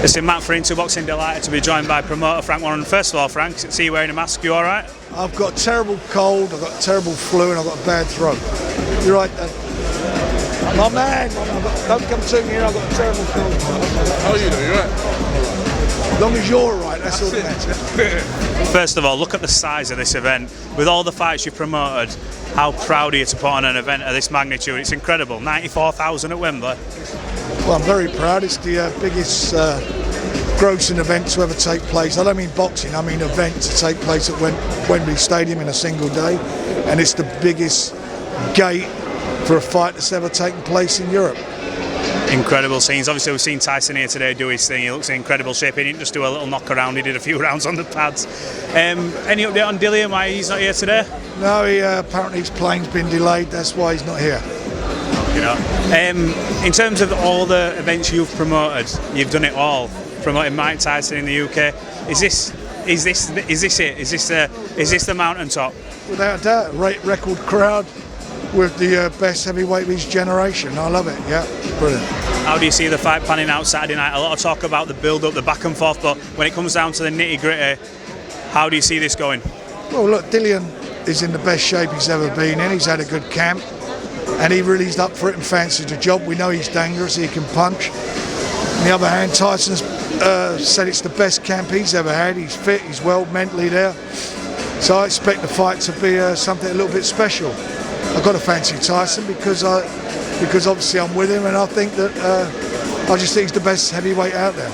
Listen, Matt for Into Boxing, delighted to be joined by promoter Frank Warren. First of all, Frank, see you wearing a mask, you alright? I've got a terrible cold, I've got a terrible flu, and I've got a bad throat. You're right, my man, don't come to me here, I've got a terrible cold. How are you doing? You right? As long as you're alright, that's all that matters. First of all, look at the size of this event. With all the fights you've promoted, how proud are you to put on an event of this magnitude? It's incredible, 94,000 at Wembley. Well, I'm very proud. It's the biggest grossing event to ever take place. I don't mean boxing, I mean event to take place at Wembley Stadium in a single day. And it's the biggest gate for a fight that's ever taken place in Europe. Incredible scenes. Obviously, we've seen Tyson here today do his thing. He looks in incredible shape. He didn't just do a little knock around, he did a few rounds on the pads. Any update on Dillian, why he's not here today? No, apparently his plane's been delayed, that's why he's not here. You know, in terms of all the events you've promoted, you've done it all. Promoting Mike Tyson in the UK. Is this it? Is this the mountaintop? Without a doubt, record crowd with the best heavyweight of his generation. I love it. Yeah, brilliant. How do you see the fight panning out Saturday night? A lot of talk about the build-up, the back and forth, but when it comes down to the nitty-gritty, how do you see this going? Well, look, Dillian is in the best shape he's ever been in. He's had a good camp. And he really is up for it and fancies the job. We know he's dangerous, he can punch. On the other hand, Tyson's said it's the best camp he's ever had. He's fit, he's well mentally there. So I expect the fight to be something a little bit special. I've got to fancy Tyson because obviously I'm with him, and I think that I just think he's the best heavyweight out there.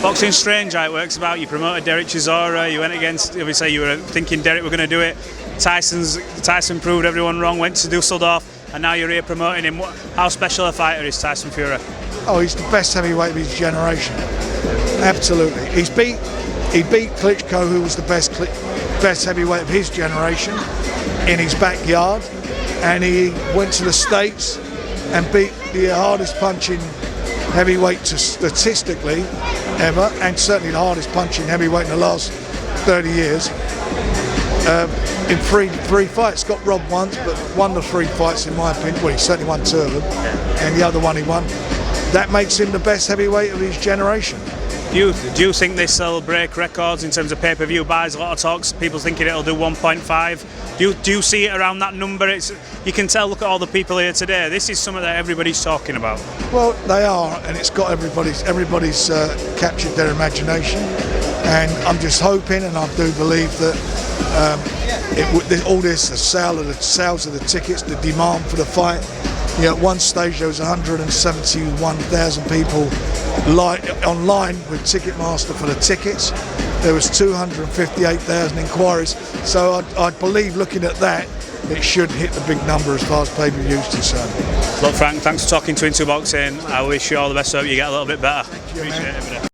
Boxing's strange how it works about. You promoted Derek Chisora, you went against, obviously you were thinking Derek were going to do it. Tyson proved everyone wrong, went to Dusseldorf. And now you're here promoting him. How special a fighter is Tyson Fury? Oh, he's the best heavyweight of his generation. Absolutely. He beat Klitschko, who was the best heavyweight of his generation, in his backyard. And he went to the States and beat the hardest punching heavyweight statistically ever, and certainly the hardest punching heavyweight in the last 30 years. In three fights, got robbed once, but won the 3 fights in my opinion. Well, he certainly won 2 of them, and the other one he won. That makes him the best heavyweight of his generation. Do you think this will break records in terms of pay-per-view buys? A lot of talks, people thinking it'll do 1.5. Do you see it around that number? You can tell, look at all the people here today. This is something that everybody's talking about. Well, they are, and it's got everybody's captured their imagination. And I'm just hoping, and I do believe that all this, the sales of the tickets, the demand for the fight. You know, at one stage there was 171,000 people online with Ticketmaster for the tickets. There was 258,000 inquiries. So I believe, looking at that, it should hit the big number as far as pay-per-view is concerned. Look, Frank, thanks for talking to Into Boxing. I wish you all the best. I hope you get a little bit better. Thank you, Appreciate it.